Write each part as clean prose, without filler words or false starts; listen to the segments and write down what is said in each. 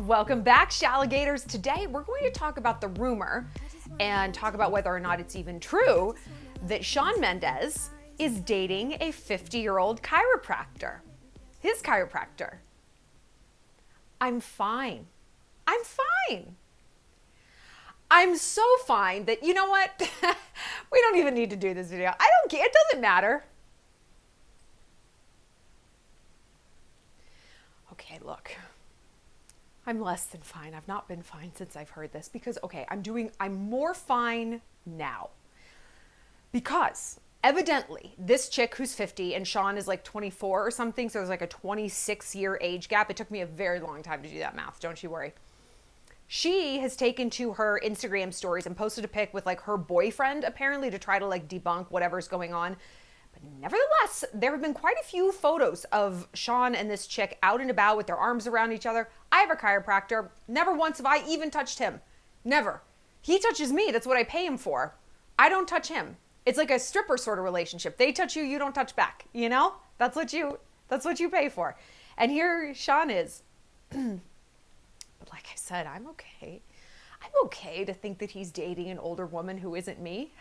Welcome back, Shalligators. Today we're going to talk about the rumor and talk about whether or not it's even true that Shawn Mendes is dating a 50-year-old chiropractor. His chiropractor. I'm fine. I'm fine. I'm so fine that, you know what? We don't even need to do this video. I don't care. It doesn't matter. Okay, look. I'm less than fine. I've not been fine since I've heard this because, okay, I'm more fine now. Because evidently this chick who's 50 and Shawn is like 24 or something, so there's like a 26-year age gap. It took me a very long time to do that math, don't you worry. She has taken to her Instagram stories and posted a pic with like her boyfriend apparently to try to like debunk whatever's going on. But nevertheless, there have been quite a few photos of Shawn and this chick out and about with their arms around each other. I have a chiropractor. Never once have I even touched him. Never. He touches me. That's what I pay him for. I don't touch him. It's like a stripper sort of relationship. They touch you, you don't touch back. You know? That's what you pay for. And here Shawn is. But like I said, I'm okay. I'm okay to think that he's dating an older woman who isn't me.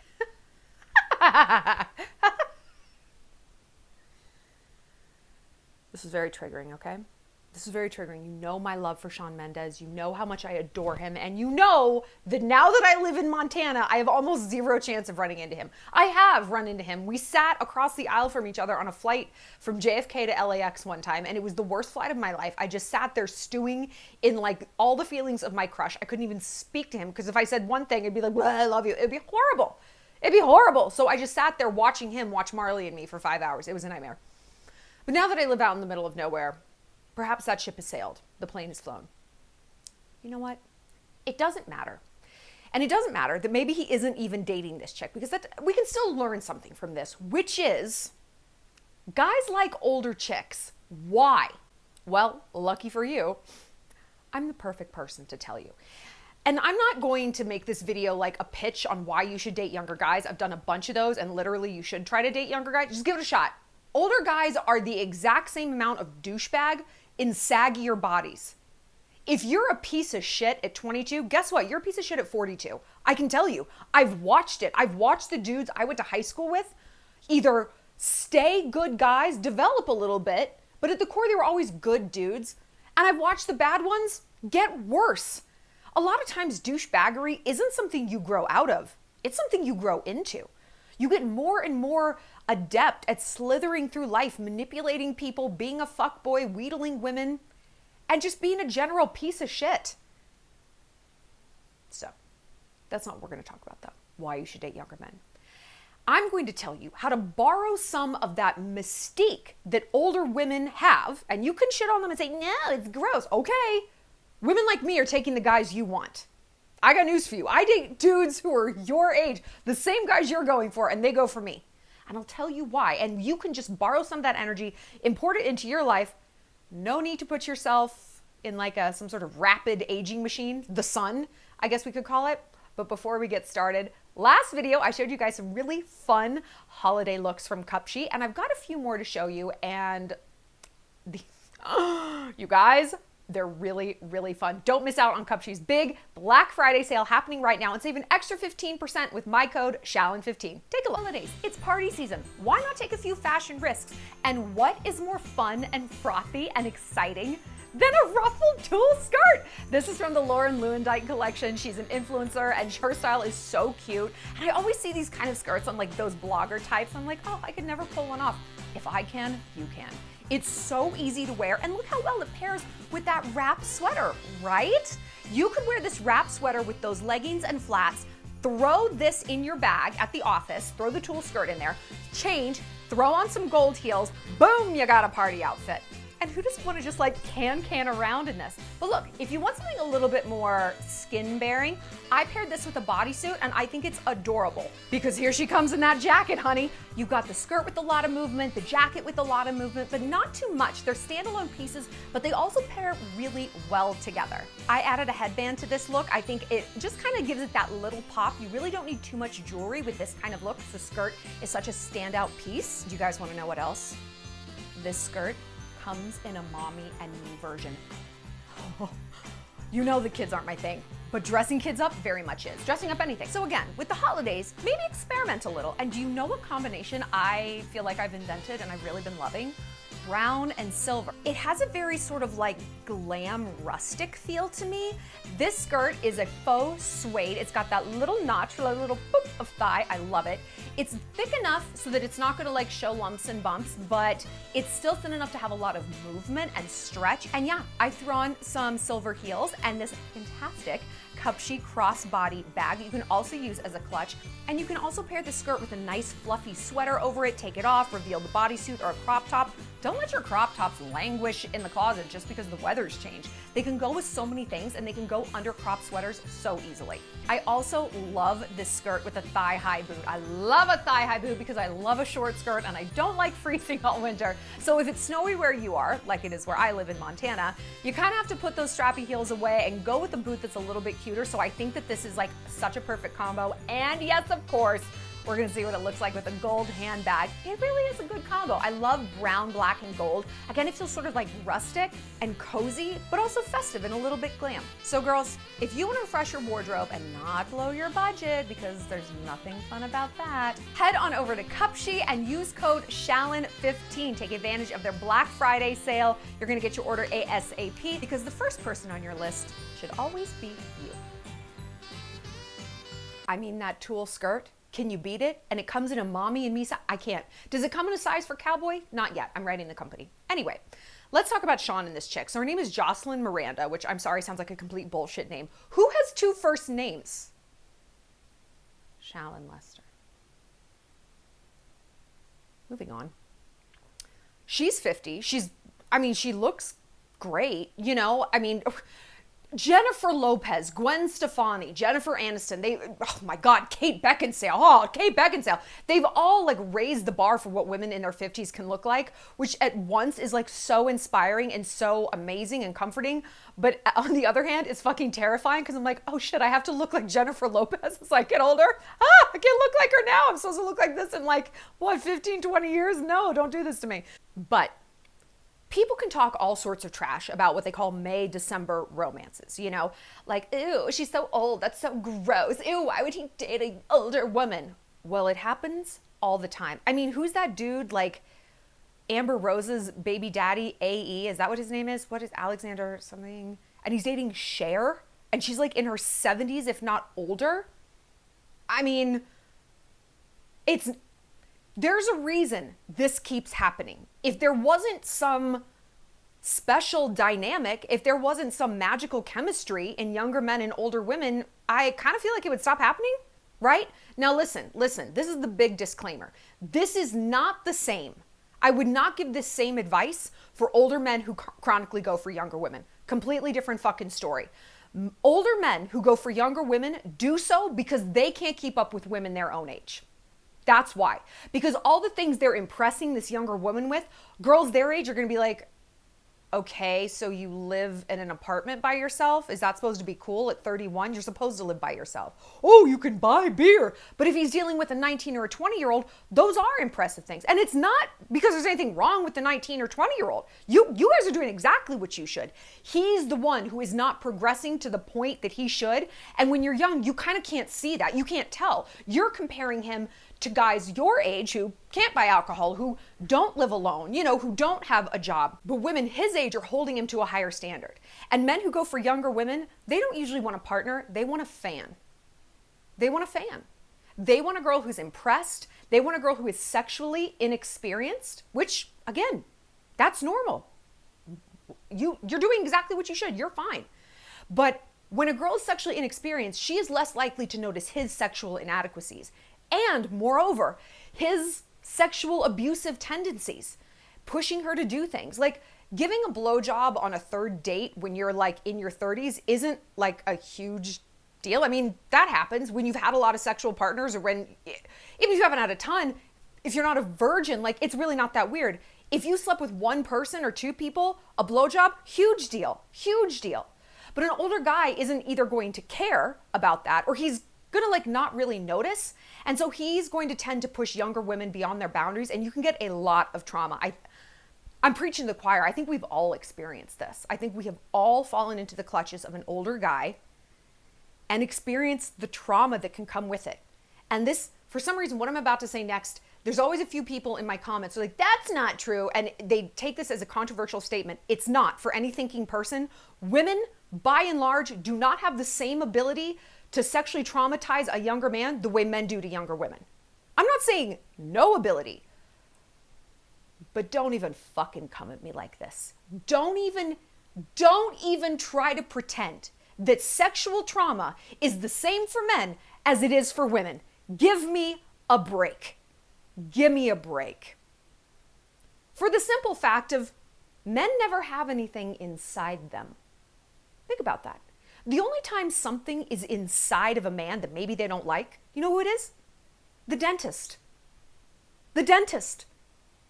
This is very triggering, okay? This is very triggering. You know my love for Shawn Mendes. You know how much I adore him. And you know that now that I live in Montana, I have almost zero chance of running into him. I have run into him. We sat across the aisle from each other on a flight from JFK to LAX one time, and it was the worst flight of my life. I just sat there stewing in like all the feelings of my crush. I couldn't even speak to him because if I said one thing, it'd be like, well, I love you. It'd be horrible. It'd be horrible. So I just sat there watching him watch Marley and me for 5 hours. It was a nightmare. But now that I live out in the middle of nowhere, perhaps that ship has sailed. The plane has flown. You know what? It doesn't matter. And it doesn't matter that maybe he isn't even dating this chick because we can still learn something from this, which is guys like older chicks. Why? Well, lucky for you, I'm the perfect person to tell you. And I'm not going to make this video like a pitch on why you should date younger guys. I've done a bunch of those and literally you should try to date younger guys. Just give it a shot. Older guys are the exact same amount of douchebag in saggier bodies. If you're a piece of shit at 22, guess what? You're a piece of shit at 42. I can tell you. I've watched it. I've watched the dudes I went to high school with either stay good guys, develop a little bit, but at the core they were always good dudes. And I've watched the bad ones get worse. A lot of times douchebaggery isn't something you grow out of. It's something you grow into. You get more and more adept at slithering through life, manipulating people, being a fuckboy, wheedling women, and just being a general piece of shit. So, that's not what we're going to talk about though. Why you should date younger men. I'm going to tell you how to borrow some of that mystique that older women have, and you can shit on them and say, no, it's gross. Okay. Women like me are taking the guys you want. I got news for you. I date dudes who are your age, the same guys you're going for, and they go for me. And I'll tell you why. And you can just borrow some of that energy, import it into your life. No need to put yourself in like some sort of rapid aging machine, the sun, I guess we could call it. But before we get started, last video, I showed you guys some really fun holiday looks from Cupshe, and I've got a few more to show you. And you guys, they're really, really fun. Don't miss out on Cupshe's big Black Friday sale happening right now and save an extra 15% with my code SHALLON15. Take a look. Holidays, it's party season. Why not take a few fashion risks? And what is more fun and frothy and exciting than a ruffled tulle skirt? This is from the Lauren Lewandike collection. She's an influencer and her style is so cute. And I always see these kind of skirts on like those blogger types. I'm like, oh, I could never pull one off. If I can, you can. It's so easy to wear, and look how well it pairs with that wrap sweater, right? You could wear this wrap sweater with those leggings and flats, throw this in your bag at the office, throw the tulle skirt in there, change, throw on some gold heels, boom, you got a party outfit. And who doesn't want to just like can around in this? But look, if you want something a little bit more skin bearing, I paired this with a bodysuit and I think it's adorable because here she comes in that jacket, honey. You've got the skirt with a lot of movement, the jacket with a lot of movement, but not too much. They're standalone pieces, but they also pair really well together. I added a headband to this look. I think it just kind of gives it that little pop. You really don't need too much jewelry with this kind of look. The skirt is such a standout piece. Do you guys want to know what else? This skirt comes in a mommy and me version. You know the kids aren't my thing, but dressing kids up very much is. Dressing up anything. So again, with the holidays, maybe experiment a little. And do you know what combination I feel like I've invented and I've really been loving? Brown and silver. It has a very sort of like glam rustic feel to me. This skirt is a faux suede. It's got that little notch, a little boop of thigh. I love it. It's thick enough so that it's not gonna like show lumps and bumps, but it's still thin enough to have a lot of movement and stretch. And yeah, I threw on some silver heels and this fantastic Cupshe crossbody bag that you can also use as a clutch. And you can also pair the skirt with a nice fluffy sweater over it, take it off, reveal the bodysuit or a crop top. Don't let your crop tops languish in the closet just because the weather's changed. They can go with so many things and they can go under crop sweaters so easily. I also love this skirt with a thigh-high boot. I love a thigh-high boot because I love a short skirt and I don't like freezing all winter. So if it's snowy where you are, like it is where I live in Montana, you kind of have to put those strappy heels away and go with a boot that's a little bit cuter. So I think that this is like such a perfect combo. And yes, of course, we're gonna see what it looks like with a gold handbag. It really is a good combo. I love brown, black, and gold. Again, it feels sort of like rustic and cozy, but also festive and a little bit glam. So girls, if you wanna refresh your wardrobe and not blow your budget, because there's nothing fun about that, head on over to Cupshe and use code Shallon15. Take advantage of their Black Friday sale. You're gonna get your order ASAP because the first person on your list should always be you. I mean, that tulle skirt, can you beat it? And it comes in a mommy and me size. I can't. Does it come in a size for cowboy? Not yet. I'm writing the company. Anyway, let's talk about Shawn and this chick. So her name is JOCELYNE Miranda, which I'm sorry sounds like a complete bullshit name. Who has two first names? Shallon Lester. Moving on. She's 50. She looks great. You know, I mean, Jennifer Lopez, Gwen Stefani, Jennifer Aniston, oh my God, Kate Beckinsale. They've all like raised the bar for what women in their 50s can look like, which at once is like so inspiring and so amazing and comforting. But on the other hand, it's fucking terrifying because I'm like, oh shit, I have to look like Jennifer Lopez as I get older. I can't look like her now. I'm supposed to look like this in like, what, 15, 20 years? No, don't do this to me. But people can talk all sorts of trash about what they call May-December romances, you know? Like, ew, she's so old, that's so gross. Ew, why would he date an older woman? Well, it happens all the time. I mean, who's that dude, like Amber Rose's baby daddy, AE? Is that what his name is? What is Alexander something? And he's dating Cher, and she's like in her 70s, if not older. I mean, there's a reason this keeps happening. If there wasn't some special dynamic, if there wasn't some magical chemistry in younger men and older women, I kind of feel like it would stop happening, right? Now listen, this is the big disclaimer. This is not the same. I would not give this same advice for older men who chronically go for younger women. Completely different fucking story. Older men who go for younger women do so because they can't keep up with women their own age. That's why. Because all the things they're impressing this younger woman with, girls their age are going to be like, okay, so you live in an apartment by yourself? Is that supposed to be cool at 31? You're supposed to live by yourself. Oh, you can buy beer. But if he's dealing with a 19 or a 20-year-old, those are impressive things. And it's not because there's anything wrong with the 19 or 20-year-old. You guys are doing exactly what you should. He's the one who is not progressing to the point that he should. And when you're young, you kind of can't see that. You can't tell. You're comparing him to guys your age who can't buy alcohol, who don't live alone, you know, who don't have a job. But women his age are holding him to a higher standard. And men who go for younger women, they don't usually want a partner, they want a fan. They want a fan. They want a girl who's impressed. They want a girl who is sexually inexperienced, which again, that's normal. You're doing exactly what you should, you're fine. But when a girl is sexually inexperienced, she is less likely to notice his sexual inadequacies. And moreover, his sexual abusive tendencies, pushing her to do things like giving a blowjob on a third date when you're like in your 30s isn't like a huge deal. I mean, that happens when you've had a lot of sexual partners, or when, even if you haven't had a ton, if you're not a virgin, like it's really not that weird. If you slept with one person or two people, a blowjob, huge deal, huge deal. But an older guy isn't either going to care about that, or he's gonna like not really notice. And so he's going to tend to push younger women beyond their boundaries, and you can get a lot of trauma. I'm preaching to the choir. I think we've all experienced this. I think we have all fallen into the clutches of an older guy and experienced the trauma that can come with it. And this, for some reason, what I'm about to say next, there's always a few people in my comments who are like, that's not true. And they take this as a controversial statement. It's not. For any thinking person, women, by and large, do not have the same ability to sexually traumatize a younger man the way men do to younger women. I'm not saying no ability, but don't even fucking come at me like this. Don't even try to pretend that sexual trauma is the same for men as it is for women. Give me a break. Give me a break. For the simple fact of men never have anything inside them. Think about that. The only time something is inside of a man that maybe they don't like, you know who it is? The dentist. The dentist.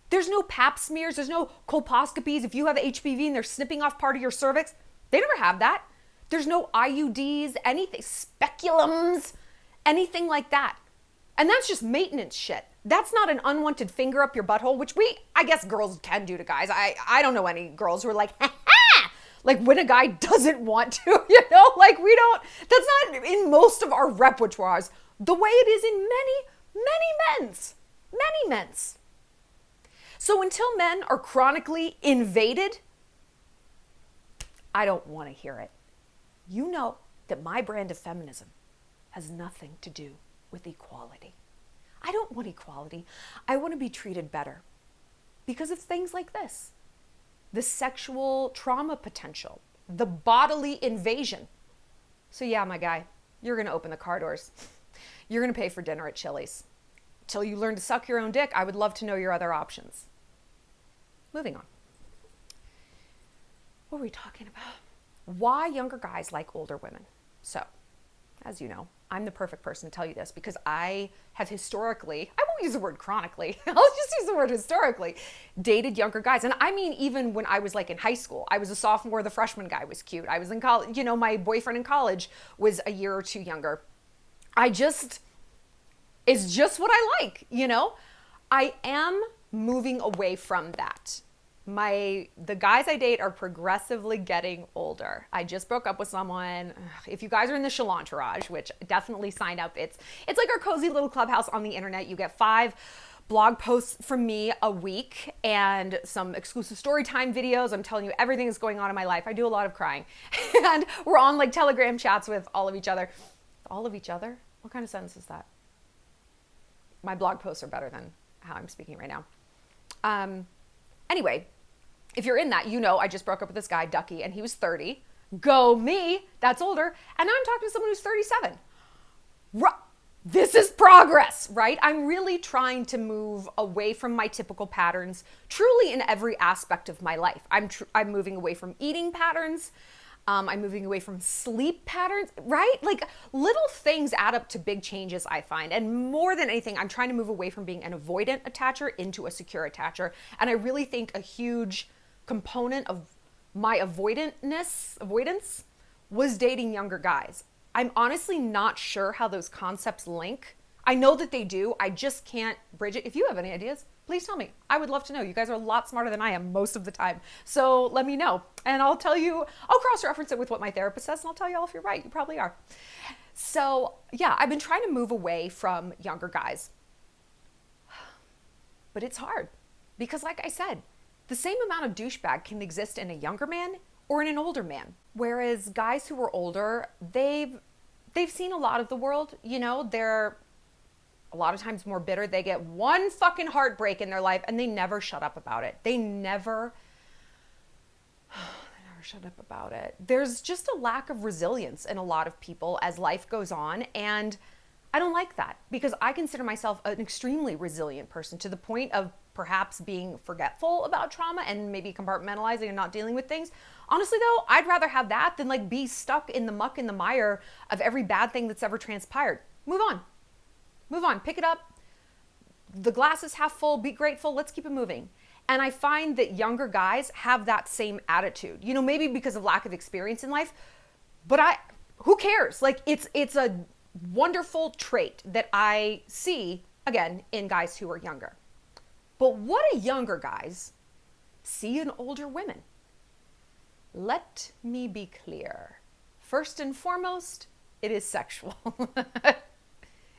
There's no pap smears. There's no colposcopies. If you have HPV and they're snipping off part of your cervix, they never have that. There's no IUDs, anything, speculums, anything like that. And that's just maintenance shit. That's not an unwanted finger up your butthole, which I guess girls can do to guys. I don't know any girls who are like, ha ha! Like when a guy doesn't want to, you know? Like we don't, that's not in most of our repertoires the way it is in many men's. So until men are chronically invaded, I don't want to hear it. You know that my brand of feminism has nothing to do with equality. I don't want equality. I want to be treated better because of things like this. The sexual trauma potential, the bodily invasion. So yeah, my guy, you're going to open the car doors. You're going to pay for dinner at Chili's. Till you learn to suck your own dick, I would love to know your other options. Moving on. What were we talking about? Why younger guys like older women. So, as you know, I'm the perfect person to tell you this because I have historically, I won't use the word chronically, I'll just use the word historically, dated younger guys. And I mean, even when I was like in high school, I was a sophomore, the freshman guy was cute. I was in college, you know, my boyfriend in college was a year or two younger. It's just what I like, you know? I am moving away from that. The guys I date are progressively getting older. I just broke up with someone. If you guys are in the Shallon entourage, which definitely sign up, it's like our cozy little clubhouse on the internet. You get 5 blog posts from me a week and some exclusive story time videos. I'm telling you everything that's going on in my life. I do a lot of crying. And we're on like Telegram chats with all of each other. All of each other? What kind of sentence is that? My blog posts are better than how I'm speaking right now. Anyway, if you're in that, you know I just broke up with this guy, Ducky, and he was 30. Go me, that's older. And now I'm talking to someone who's 37. This is progress, right? I'm really trying to move away from my typical patterns, truly in every aspect of my life. I'm moving away from eating patterns. I'm moving away from sleep patterns, right? Like little things add up to big changes, I find. And more than anything, I'm trying to move away from being an avoidant attacher into a secure attacher. And I really think a huge component of my avoidance was dating younger guys. I'm honestly not sure how those concepts link. I know that they do. I just can't bridge it. If you have any ideas, please tell me. I would love to know. You guys are a lot smarter than I am most of the time. So let me know. And I'll tell you, I'll cross-reference it with what my therapist says and I'll tell you all if you're right. You probably are. So yeah, I've been trying to move away from younger guys. But it's hard because like I said, the same amount of douchebag can exist in a younger man or in an older man. Whereas guys who are older, they've seen a lot of the world, you know, they're a lot of times more bitter. They get one fucking heartbreak in their life and they never shut up about it. They never shut up about it. There's just a lack of resilience in a lot of people as life goes on. And I don't like that because I consider myself an extremely resilient person to the point of perhaps being forgetful about trauma and maybe compartmentalizing and not dealing with things. Honestly though, I'd rather have that than like be stuck in the muck and the mire of every bad thing that's ever transpired. Move on, pick it up. The glass is half full, be grateful, let's keep it moving. And I find that younger guys have that same attitude, you know, maybe because of lack of experience in life, but who cares? Like it's a wonderful trait that I see again in guys who are younger. But what do younger guys see in older women. Let me be clear. First and foremost, it is sexual.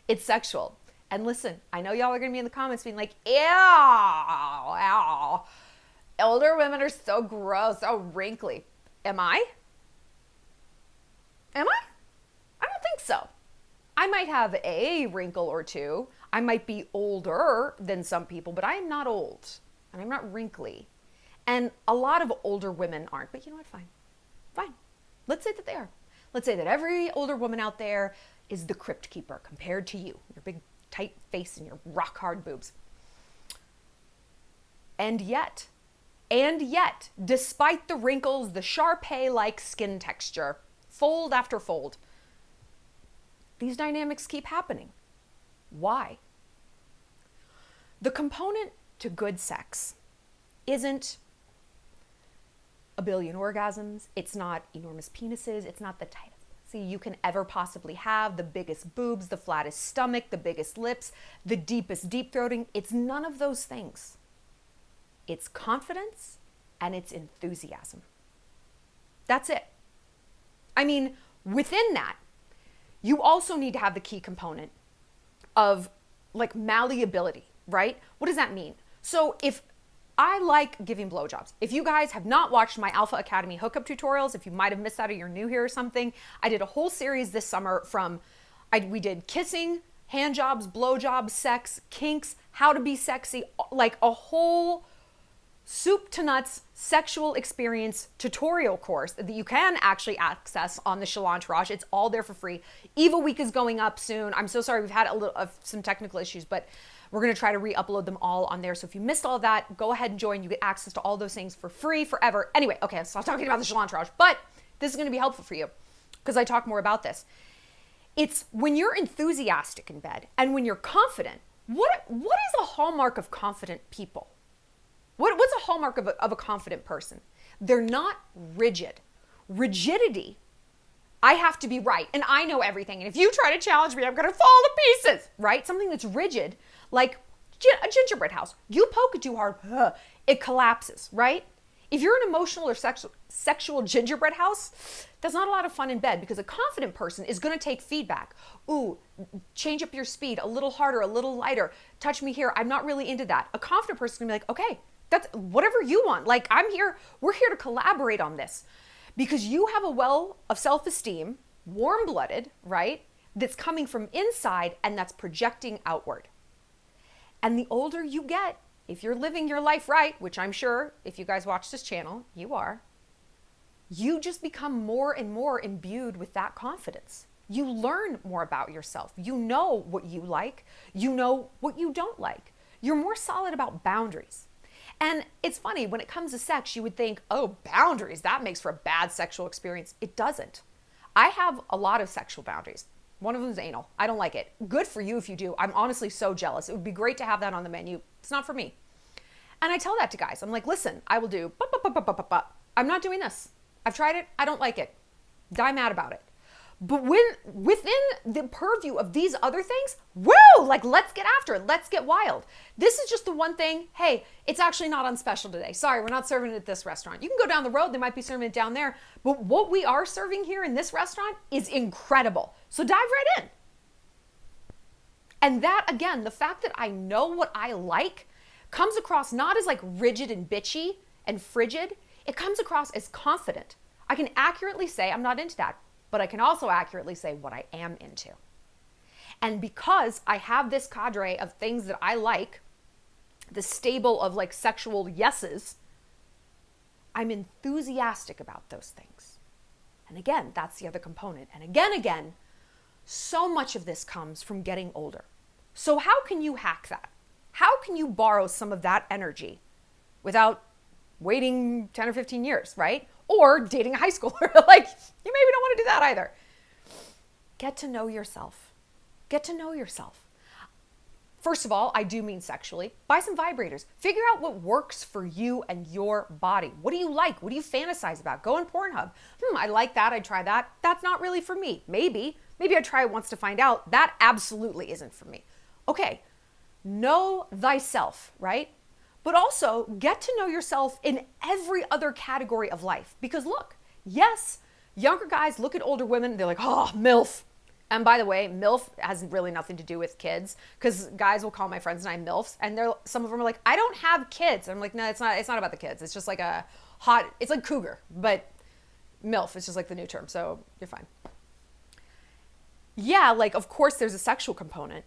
It's sexual. And listen, I know y'all are going to be in the comments being like, ew, older women are so gross, so wrinkly. Am I? I don't think so. I might have a wrinkle or two. I might be older than some people, but I am not old and I'm not wrinkly. And a lot of older women aren't, but you know what? Fine. Let's say that they are. Let's say that every older woman out there is the crypt keeper compared to you, your big tight face and your rock hard boobs. And yet, despite the wrinkles, the Shar-Pei-like skin texture, fold after fold, these dynamics keep happening. Why? The component to good sex isn't a billion orgasms. It's not enormous penises. It's not the tightest pussy you can ever possibly have, the biggest boobs, the flattest stomach, the biggest lips, the deepest deep throating. It's none of those things. It's confidence and it's enthusiasm. That's it. I mean, within that, you also need to have the key component of like malleability, right? What does that mean? So if I like giving blowjobs, if you guys have not watched my Alpha Academy hookup tutorials, if you might have missed that or you're new here or something, I did a whole series this summer we did kissing, hand jobs, blowjobs, sex, kinks, how to be sexy, like a whole soup to nuts sexual experience tutorial course that you can actually access on the Shallon Entourage. It's all there for free. Eva Week is going up soon. I'm so sorry we've had some technical issues, but we're going to try to re-upload them all on there. So if you missed all of that, go ahead and join. You get access to all those things for free forever. Anyway, okay, so I'm talking about the Shallon Entourage, but this is going to be helpful for you because I talk more about this. It's when you're enthusiastic in bed and when you're confident. What is a hallmark of confident people? What's a hallmark of a confident person? They're not rigid. Rigidity, I have to be right and I know everything. And if you try to challenge me, I'm going to fall to pieces, right? Something that's rigid, like a gingerbread house. You poke it too hard, it collapses, right? If you're an emotional or sexual gingerbread house, that's not a lot of fun in bed because a confident person is going to take feedback. Ooh, change up your speed a little harder, a little lighter. Touch me here. I'm not really into that. A confident person is going to be like, okay, that's whatever you want. Like I'm here, we're here to collaborate on this because you have a well of self-esteem, warm-blooded, right? That's coming from inside and that's projecting outward. And the older you get, if you're living your life right, which I'm sure if you guys watch this channel, you are, you just become more and more imbued with that confidence. You learn more about yourself. You know what you like. You know what you don't like. You're more solid about boundaries. And it's funny, when it comes to sex, you would think, oh, boundaries, that makes for a bad sexual experience. It doesn't. I have a lot of sexual boundaries. One of them is anal. I don't like it. Good for you if you do. I'm honestly so jealous. It would be great to have that on the menu. It's not for me. And I tell that to guys. I'm like, listen, I will do, I'm not doing this. I've tried it. I don't like it. Die mad about it. But within the purview of these other things, woo, like let's get after it. Let's get wild. This is just the one thing. Hey, it's actually not on special today. Sorry, we're not serving it at this restaurant. You can go down the road. They might be serving it down there. But what we are serving here in this restaurant is incredible. So dive right in. And that, again, the fact that I know what I like comes across not as like rigid and bitchy and frigid. It comes across as confident. I can accurately say I'm not into that. But I can also accurately say what I am into. And because I have this cadre of things that I like, the stable of like sexual yeses, I'm enthusiastic about those things. And again, that's the other component. And again, so much of this comes from getting older. So how can you hack that? How can you borrow some of that energy without waiting 10 or 15 years, right? Or dating a high schooler. Like, you maybe don't want to do that either. Get to know yourself. Get to know yourself. First of all, I do mean sexually. Buy some vibrators. Figure out what works for you and your body. What do you like? What do you fantasize about? Go on Pornhub. I like that. I'd try that. That's not really for me. Maybe I'd try it once to find out. That absolutely isn't for me. Okay. Know thyself, right? but also get to know yourself in every other category of life. Because look, yes, younger guys look at older women, they're like, oh, MILF. And by the way, MILF has really nothing to do with kids, because guys will call my friends and I MILFs, and some of them are like, I don't have kids. I'm like, no, it's not about the kids. It's just like a hot, it's like cougar, but MILF is just like the new term, so you're fine. Yeah, like, of course there's a sexual component,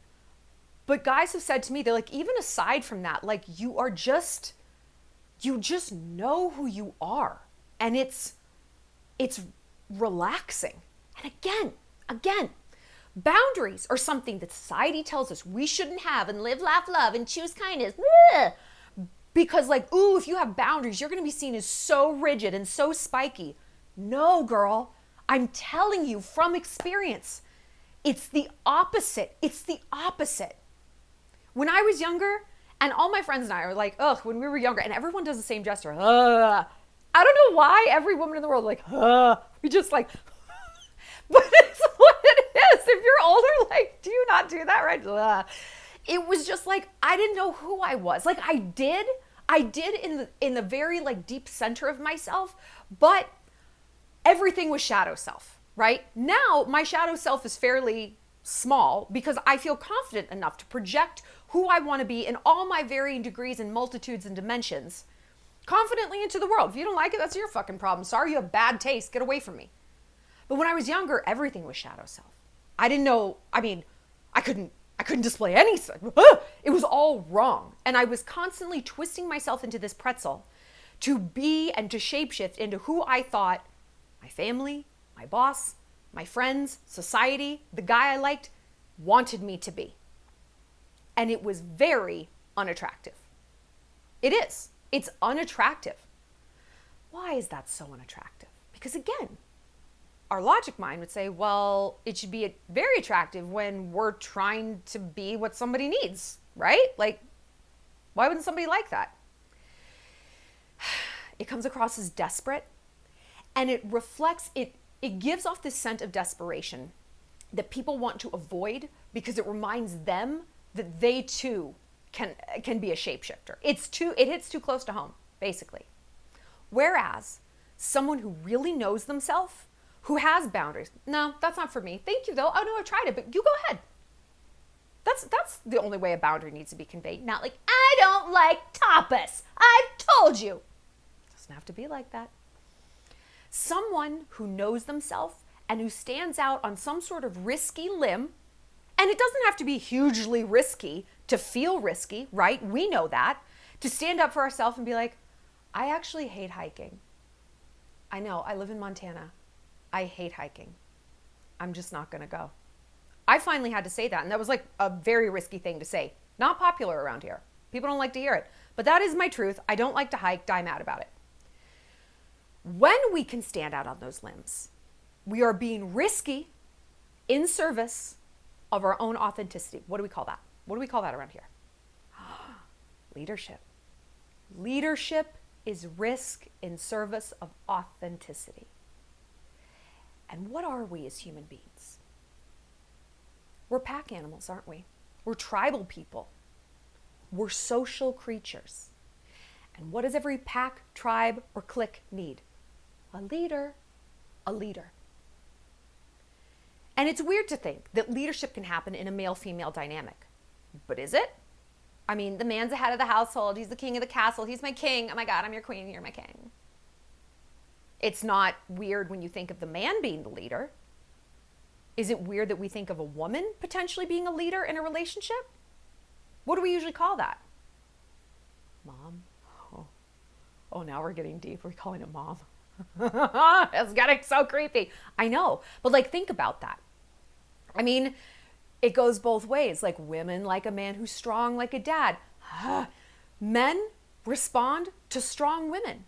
but guys have said to me, they're like, even aside from that, like, you just know who you are, and it's relaxing. And again, boundaries are something that society tells us we shouldn't have, and live, laugh, love, and choose kindness. Because like, ooh, if you have boundaries, you're going to be seen as so rigid and so spiky. No, girl, I'm telling you from experience, it's the opposite. It's the opposite. When I was younger, and all my friends and I are like, ugh, when we were younger, and everyone does the same gesture. I don't know why every woman in the world like, we just like, but it's what it is. If you're older, like, do you not do that, right? It was just like, I didn't know who I was. Like, I did in the very like deep center of myself, but everything was shadow self, right? Now my shadow self is fairly small because I feel confident enough to project who I want to be in all my varying degrees and multitudes and dimensions confidently into the world. If you don't like it, that's your fucking problem. Sorry, you have bad taste. Get away from me. But when I was younger, everything was shadow self. I didn't know, I mean, I couldn't display anything. It was all wrong. And I was constantly twisting myself into this pretzel to be and to shapeshift into who I thought my family, my boss, my friends, society, the guy I liked wanted me to be. And it was very unattractive. It is. It's unattractive. Why is that so unattractive? Because again, our logic mind would say, well, it should be very attractive when we're trying to be what somebody needs, right? Like, why wouldn't somebody like that? It comes across as desperate, and it reflects, it gives off this scent of desperation that people want to avoid because it reminds them that they too can be a shapeshifter. It hits too close to home, basically. Whereas someone who really knows themselves, who has boundaries, no, that's not for me. Thank you though. Oh no, I've tried it, but you go ahead. That's the only way a boundary needs to be conveyed. Not like, I don't like tapas. I've told you. It doesn't have to be like that. Someone who knows themselves and who stands out on some sort of risky limb, and it doesn't have to be hugely risky to feel risky, right? We know that. To stand up for ourselves and be like, I actually hate hiking. I know, I live in Montana. I hate hiking. I'm just not gonna go. I finally had to say that, and that was like a very risky thing to say. Not popular around here. People don't like to hear it, but that is my truth. I don't like to hike, die mad about it. When we can stand out on those limbs, we are being risky in service of our own authenticity. What do we call that? What do we call that around here? Leadership. Leadership is risk in service of authenticity. And what are we as human beings? We're pack animals, aren't we? We're tribal people. We're social creatures. And what does every pack, tribe, or clique need? A leader. A leader. And it's weird to think that leadership can happen in a male-female dynamic. But is it? I mean, the man's the head of the household. He's the king of the castle. He's my king. Oh my God, I'm your queen. You're my king. It's not weird when you think of the man being the leader. Is it weird that we think of a woman potentially being a leader in a relationship? What do we usually call that? Mom? Oh, now we're getting deep. We're calling it mom. It's getting so creepy. I know. But like, think about that. I mean, it goes both ways. Like, women like a man who's strong like a dad. Men respond to strong women.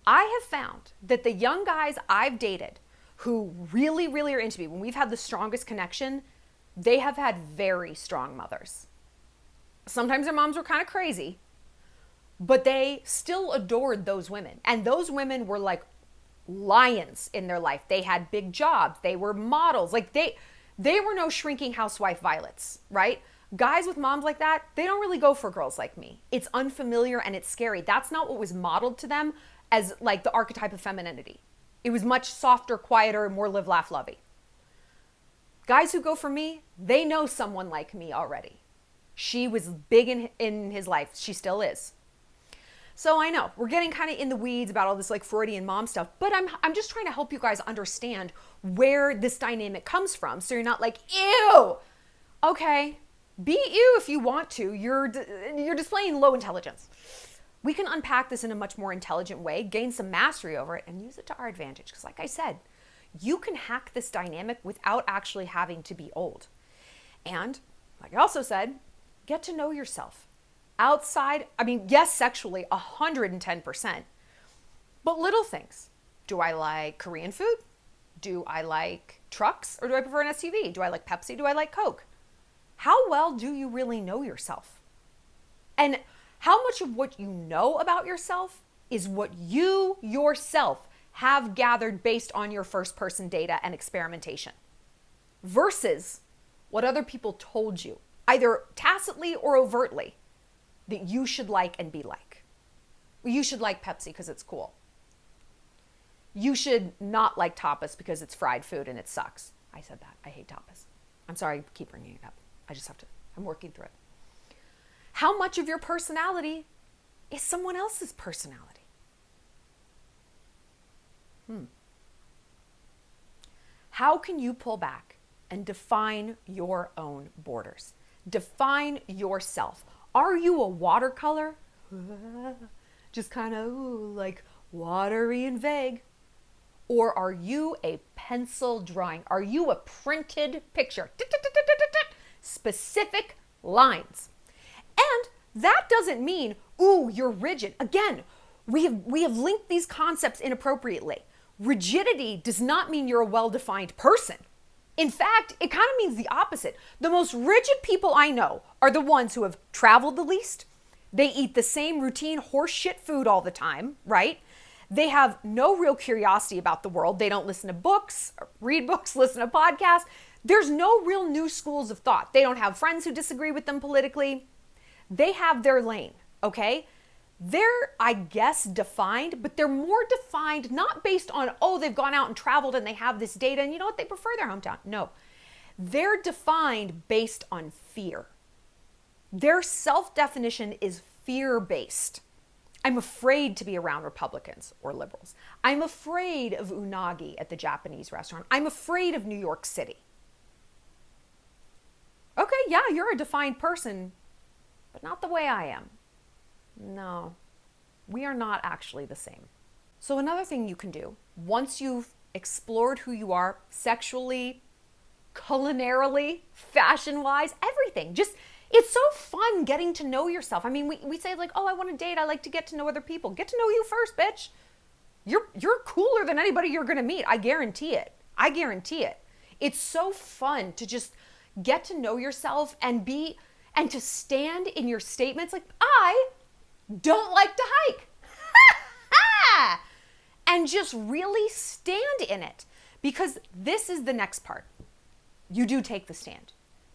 I have found that the young guys I've dated who really, really are into me, when we've had the strongest connection, they have had very strong mothers. Sometimes their moms were kind of crazy, but they still adored those women. And those women were like lions in their life. They had big jobs. They were models. Like they were no shrinking housewife violets, right? Guys with moms like that, they don't really go for girls like me. It's unfamiliar and it's scary. That's not what was modeled to them as like the archetype of femininity. It was much softer, quieter, more live, laugh, lovey. Guys who go for me, they know someone like me already. She was big in his life. She still is. So I know we're getting kind of in the weeds about all this like Freudian mom stuff, but I'm just trying to help you guys understand where this dynamic comes from. So you're not like, ew, okay, be ew if you want to. You're displaying low intelligence. We can unpack this in a much more intelligent way, gain some mastery over it, and use it to our advantage. Because like I said, you can hack this dynamic without actually having to be old. And like I also said, get to know yourself. Outside, I mean, yes, sexually, 110%. But little things. Do I like Korean food? Do I like trucks? Or do I prefer an SUV? Do I like Pepsi? Do I like Coke? How well do you really know yourself? And how much of what you know about yourself is what you yourself have gathered based on your first person data and experimentation versus what other people told you, either tacitly or overtly, that you should like and be like. You should like Pepsi because it's cool. You should not like tapas because it's fried food and it sucks. I said that. I hate tapas. I'm sorry I keep bringing it up. I just have to. I'm working through it. How much of your personality is someone else's personality? How can you pull back and define your own borders? Define yourself. Are you a watercolor? Just kind of like watery and vague. Or are you a pencil drawing? Are you a printed picture? Specific lines. And that doesn't mean, ooh, you're rigid. Again, we have linked these concepts inappropriately. Rigidity does not mean you're a well-defined person. In fact, it kind of means the opposite. The most rigid people I know are the ones who have traveled the least. They eat the same routine horse shit food all the time, right? They have no real curiosity about the world. They don't listen to books, read books, listen to podcasts. There's no real new schools of thought. They don't have friends who disagree with them politically. They have their lane, okay? They're, I guess, defined, but they're more defined not based on, oh, they've gone out and traveled and they have this data and you know what, they prefer their hometown. No, they're defined based on fear. Their self-definition is fear-based. I'm afraid to be around Republicans or liberals. I'm afraid of unagi at the Japanese restaurant. I'm afraid of New York City. Okay, yeah, you're a defined person, but not the way I am. No, we are not actually the same. So another thing you can do, once you've explored who you are sexually, culinarily, fashion-wise, everything, just, it's so fun getting to know yourself. I mean, we say like, oh, I want to date. I like to get to know other people. Get to know you first, bitch. You're cooler than anybody you're going to meet. I guarantee it. I guarantee it. It's so fun to just get to know yourself and to stand in your statements like, I don't like to hike. And just really stand in it. Because this is the next part. You do take the stand.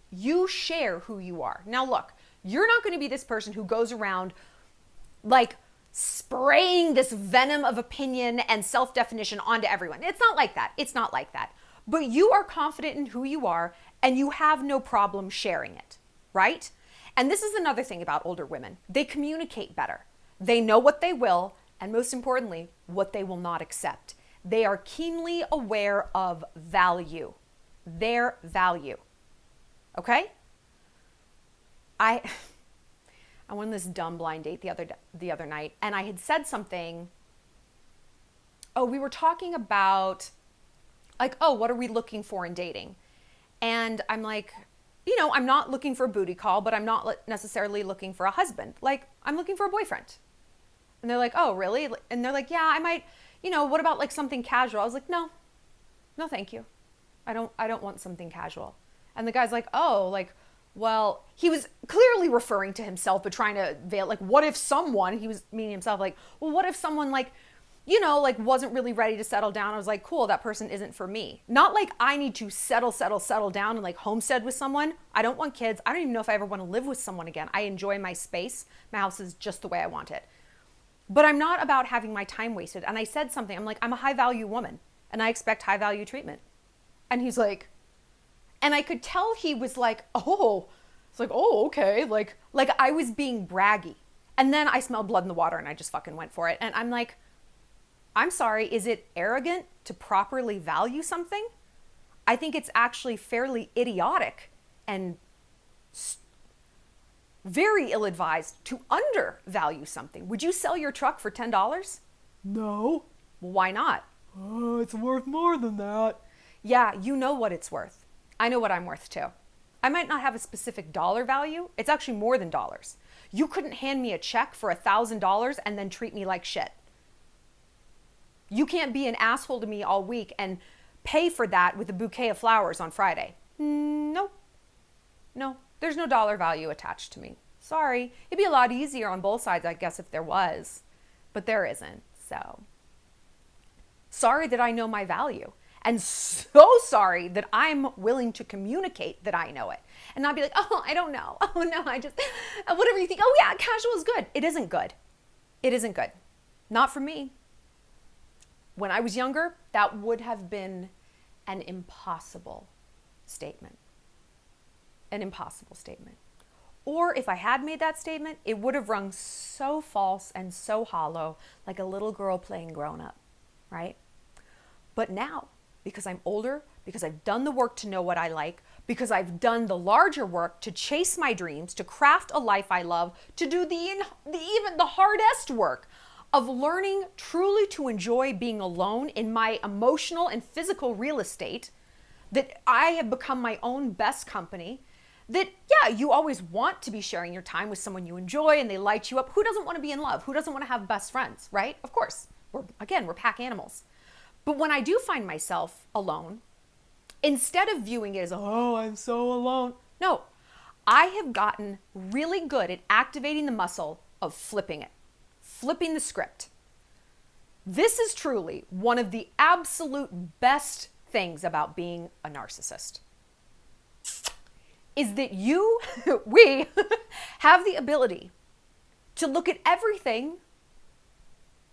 You share who you are. Now look, you're not going to be this person who goes around like spraying this venom of opinion and self-definition onto everyone. It's not like that. It's not like that. But you are confident in who you are and you have no problem sharing it, right? And this is another thing about older women. They communicate better. They know what they will, and most importantly, what they will not accept. They are keenly aware of value, their value. Okay? I went on this dumb blind date the other night, and I had said something. Oh, we were talking about like, oh, what are we looking for in dating? And I'm like, you know, I'm not looking for a booty call, but I'm not necessarily looking for a husband. Like, I'm looking for a boyfriend. And they're like, oh, really? And they're like, yeah, I might, you know, what about like something casual? I was like, no, thank you. I don't want something casual. And the guy's like, oh, like, well, he was clearly referring to himself, but trying to veil, like, what if someone, he was meaning himself, like, well, what if someone like, you know, like wasn't really ready to settle down. I was like, cool, that person isn't for me. Not like I need to settle down and like homestead with someone. I don't want kids. I don't even know if I ever want to live with someone again. I enjoy my space. My house is just the way I want it. But I'm not about having my time wasted. And I said something, I'm like, I'm a high value woman and I expect high value treatment. And he's like, and I could tell he was like, oh, it's like, oh, okay. Like I was being braggy. And then I smelled blood in the water and I just fucking went for it. And I'm like, I'm sorry, is it arrogant to properly value something? I think it's actually fairly idiotic and very ill-advised to undervalue something. Would you sell your truck for $10? No. Well, why not? Oh, it's worth more than that. Yeah, you know what it's worth. I know what I'm worth too. I might not have a specific dollar value. It's actually more than dollars. You couldn't hand me a check for $1,000 and then treat me like shit. You can't be an asshole to me all week and pay for that with a bouquet of flowers on Friday. No, there's no dollar value attached to me. Sorry. It'd be a lot easier on both sides, I guess, if there was, but there isn't. So sorry that I know my value, and so sorry that I'm willing to communicate that I know it and not be like, oh, I don't know. Oh no, I just, whatever you think. Oh yeah, casual is good. It isn't good. It isn't good. Not for me. When I was younger, that would have been an impossible statement. An impossible statement. Or if I had made that statement, it would have rung so false and so hollow, like a little girl playing grown up, right? But now, because I'm older, because I've done the work to know what I like, because I've done the larger work to chase my dreams, to craft a life I love, to do even the hardest work of learning truly to enjoy being alone in my emotional and physical real estate, that I have become my own best company, that, yeah, you always want to be sharing your time with someone you enjoy and they light you up. Who doesn't want to be in love? Who doesn't want to have best friends, right? Of course. We're pack animals. But when I do find myself alone, instead of viewing it as, oh, I'm so alone, no, I have gotten really good at activating the muscle of flipping it. Flipping the script. This is truly one of the absolute best things about being a narcissist. Is that we have the ability to look at everything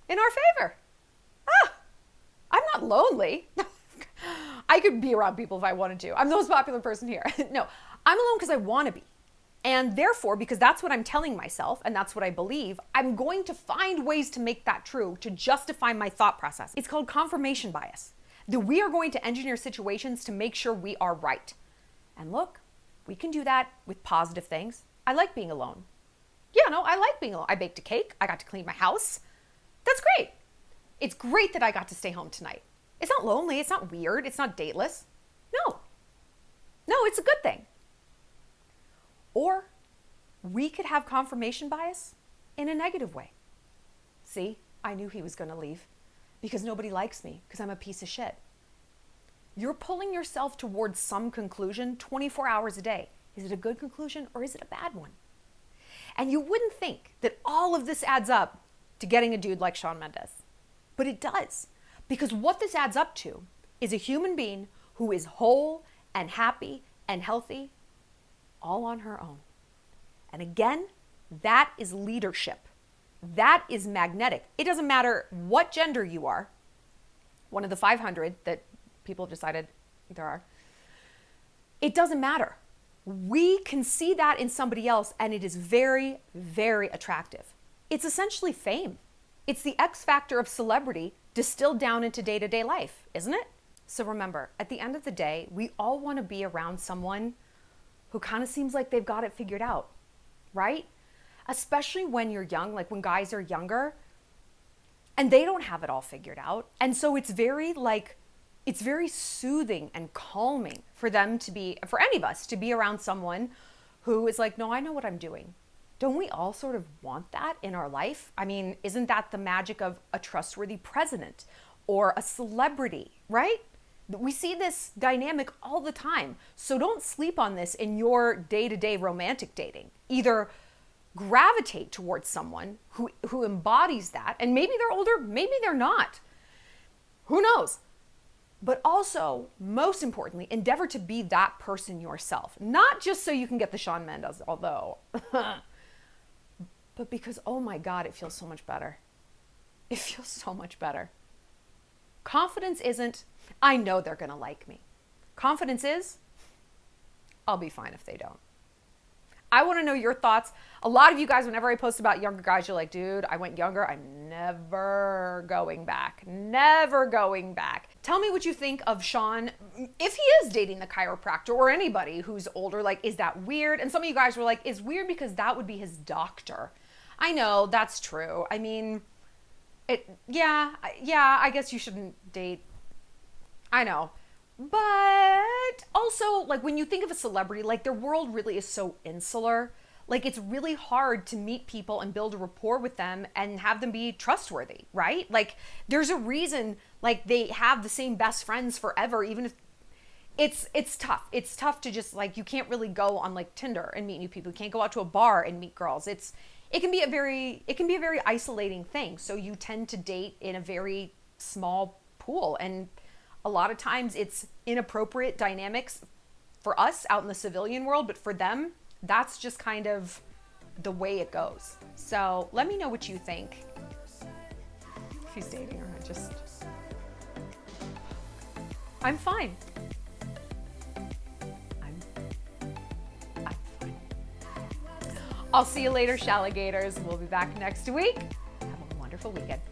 in our favor. I'm not lonely. I could be around people if I wanted to. I'm the most popular person here. No, I'm alone because I want to be. And therefore, because that's what I'm telling myself and that's what I believe, I'm going to find ways to make that true, to justify my thought process. It's called confirmation bias. That we are going to engineer situations to make sure we are right. And look, we can do that with positive things. I like being alone. Yeah, no, I like being alone. I baked a cake. I got to clean my house. That's great. It's great that I got to stay home tonight. It's not lonely. It's not weird. It's not dateless. No, it's a good thing. Or we could have confirmation bias in a negative way. See, I knew he was going to leave because nobody likes me because I'm a piece of shit. You're pulling yourself towards some conclusion 24 hours a day. Is it a good conclusion or is it a bad one? And you wouldn't think that all of this adds up to getting a dude like Shawn Mendes. But it does. Because what this adds up to is a human being who is whole and happy and healthy all on her own. And again, that is leadership. That is magnetic. It doesn't matter what gender you are. One of the 500 that people have decided there are. It doesn't matter. We can see that in somebody else and it is very, very attractive. It's essentially fame. It's the X factor of celebrity distilled down into day-to-day life, isn't it? So remember, at the end of the day, we all want to be around someone who kind of seems like they've got it figured out, right? Especially when you're young, like when guys are younger and they don't have it all figured out. And so it's very soothing and calming for any of us to be around someone who is like, no, I know what I'm doing. Don't we all sort of want that in our life? I mean, isn't that the magic of a trustworthy president or a celebrity, right? We see this dynamic all the time. So don't sleep on this in your day-to-day romantic dating. Either gravitate towards someone who embodies that. And maybe they're older, maybe they're not. Who knows? But also, most importantly, endeavor to be that person yourself. Not just so you can get the Shawn Mendes, although, but because, oh my God, it feels so much better. It feels so much better. Confidence isn't, I know they're going to like me. Confidence is, I'll be fine if they don't. I want to know your thoughts. A lot of you guys, whenever I post about younger guys, you're like, dude, I went younger. I'm never going back. Never going back. Tell me what you think of Shawn. If he is dating the chiropractor or anybody who's older, like, is that weird? And some of you guys were like, it's weird because that would be his doctor. I know, that's true. I mean, yeah, I guess you shouldn't date. I know. But also, like, when you think of a celebrity, like, their world really is so insular. Like, it's really hard to meet people and build a rapport with them and have them be trustworthy, right? Like, there's a reason, like, they have the same best friends forever, even if it's tough. It's tough to just, like, you can't really go on, like, Tinder and meet new people. You can't go out to a bar and meet girls. It can be a very isolating thing. So you tend to date in a very small pool, and a lot of times it's inappropriate dynamics for us out in the civilian world, but for them, that's just kind of the way it goes. So let me know what you think. If he's dating her, I'm fine. I'm fine. I'll see you later, Shalligators. We'll be back next week. Have a wonderful weekend.